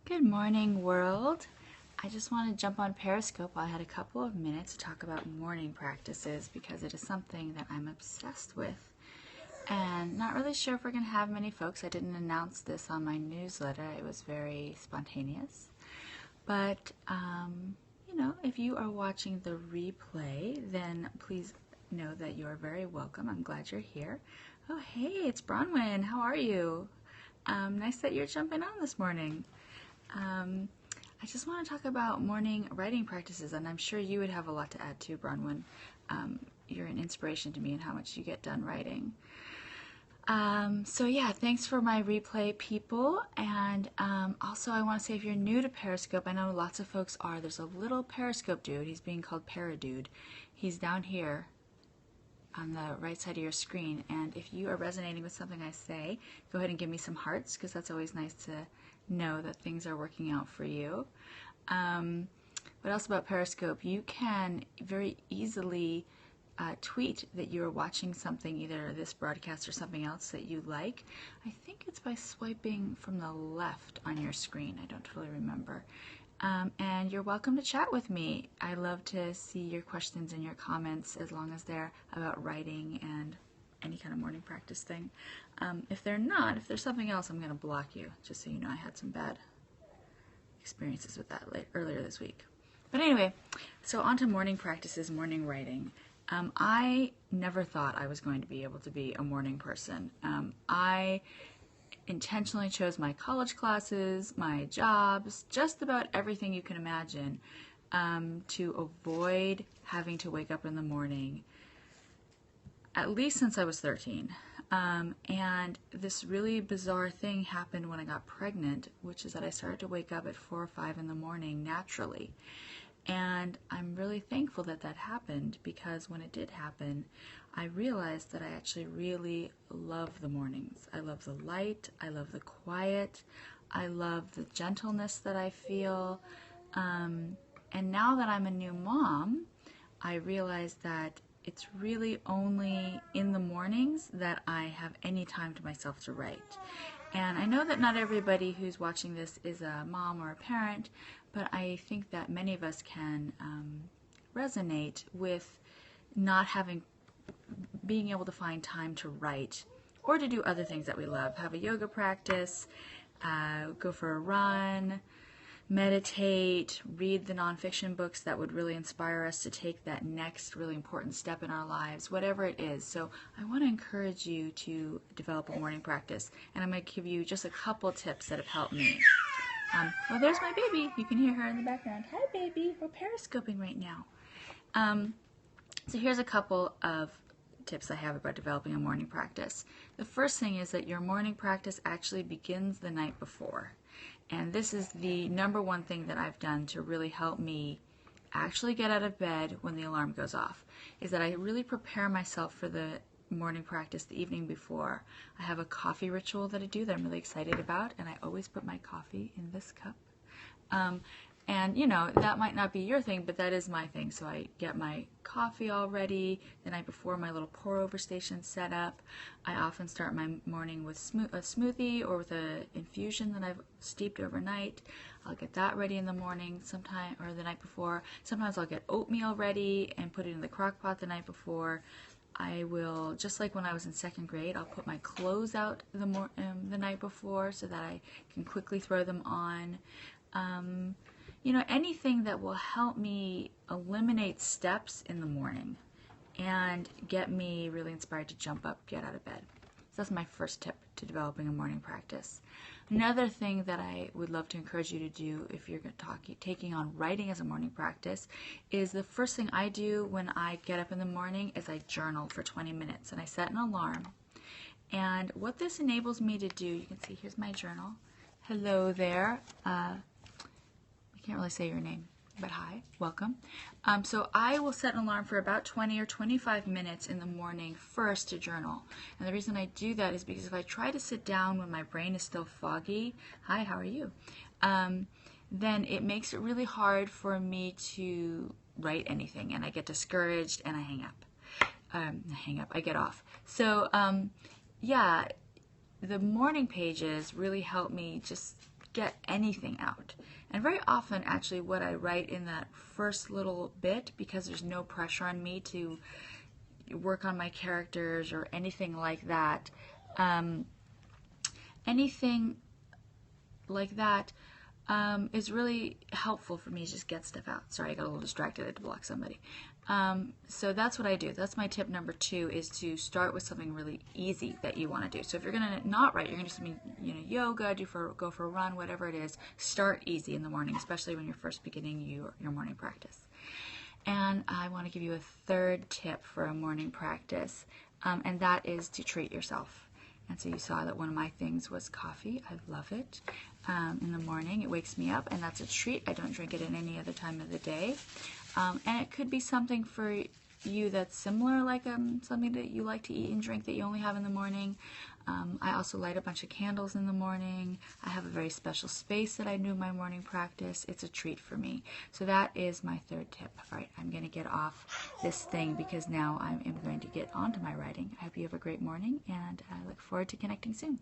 Good morning, world. I just want to jump on Periscope while I had a couple of minutes to talk about morning practices because it is something that I'm obsessed with. And not really sure if we're going to have many folks. I didn't announce this on my newsletter. It was very spontaneous. But, if you are watching the replay, then please know that you are very welcome. I'm glad you're here. Oh, hey, it's Bronwyn. How are you? Nice that you're jumping on this morning. I just want to talk about morning writing practices, and I'm sure you would have a lot to add too, Bronwyn. You're an inspiration to me in how much you get done writing. Thanks for my replay people, and also I want to say if you're new to Periscope, I know lots of folks are, there's a little Periscope dude, he's being called Paradude. He's down here on the right side of your screen, and if you are resonating with something I say, go ahead and give me some hearts, because that's always nice to know that things are working out for you. What else about Periscope? You can very easily tweet that you're watching something, either this broadcast or something else that you like. I think it's by swiping from the left on your screen. I don't totally remember. And you're welcome to chat with me. I love to see your questions and your comments as long as they're about writing and any kind of morning practice thing. If they're not, if there's something else, I'm going to block you, just so you know I had some bad experiences with that earlier this week. But anyway, so on to morning practices, morning writing. I never thought I was going to be able to be a morning person. I intentionally chose my college classes, my jobs, just about everything you can imagine to avoid having to wake up in the morning, at least since I was 13. And this really bizarre thing happened when I got pregnant, which is that I started to wake up at 4 or 5 in the morning naturally. And I'm really thankful that that happened, because when it did happen, I realized that I actually really love the mornings. I love the light, I love the quiet, I love the gentleness that I feel. And now that I'm a new mom, I realize that it's really only in the mornings that I have any time to myself to write. And I know that not everybody who's watching this is a mom or a parent, but I think that many of us can resonate with not being able to find time to write or to do other things that we love. Have a yoga practice, go for a run, meditate, read the nonfiction books that would really inspire us to take that next really important step in our lives, whatever it is. So I want to encourage you to develop a morning practice, and I'm going to give you just a couple tips that have helped me. Oh, there's my baby. You can hear her in the background. Hi, baby. We're periscoping right now. So here's a couple of tips I have about developing a morning practice. The first thing is that your morning practice actually begins the night before. And this is the number one thing that I've done to really help me actually get out of bed when the alarm goes off, is that I really prepare myself for the morning practice the evening before. I have a coffee ritual that I do that I'm really excited about, and I always put my coffee in this cup. And that might not be your thing, but that is my thing. So I get my coffee all ready the night before, my little pour over station set up. I often start my morning with a smoothie or with an infusion that I've steeped overnight. I'll get that ready in the morning sometime, or the night before. Sometimes I'll get oatmeal ready and put it in the crock pot the night before. I will, just like when I was in second grade, I'll put my clothes out the night before so that I can quickly throw them on. Anything that will help me eliminate steps in the morning and get me really inspired to jump up, get out of bed. So that's my first tip to developing a morning practice. Another thing that I would love to encourage you to do if you're taking on writing as a morning practice is the first thing I do when I get up in the morning is I journal for 20 minutes, and I set an alarm. And what this enables me to do, you can see here's my journal. Hello there. I can't really say your name, but hi, welcome. So I will set an alarm for about 20 or 25 minutes in the morning first to journal. And the reason I do that is because if I try to sit down when my brain is still foggy, hi, how are you? Then it makes it really hard for me to write anything, and I get discouraged and I hang up. I get off. So the morning pages really help me just get anything out. And very often, actually, what I write in that first little bit, because there's no pressure on me to work on my characters or anything like that, is really helpful for me to just get stuff out. Sorry, I got a little distracted. I had to block somebody. So that's what I do. That's my tip number 2, is to start with something really easy that you want to do. So if you're going to not write, you're going to do something, yoga, go for a run, whatever it is, start easy in the morning, especially when you're first beginning your morning practice. And I want to give you a third tip for a morning practice, and that is to treat yourself. And so you saw that one of my things was coffee. I love it. In the morning, it wakes me up, and that's a treat. I don't drink it at any other time of the day. And it could be something for you that's similar, like something that you like to eat and drink that you only have in the morning. I also light a bunch of candles in the morning. I have a very special space that I do my morning practice. It's a treat for me. So that is my third tip. All right, I'm going to get off this thing because now I am going to get on to my writing. I hope you have a great morning, and I look forward to connecting soon.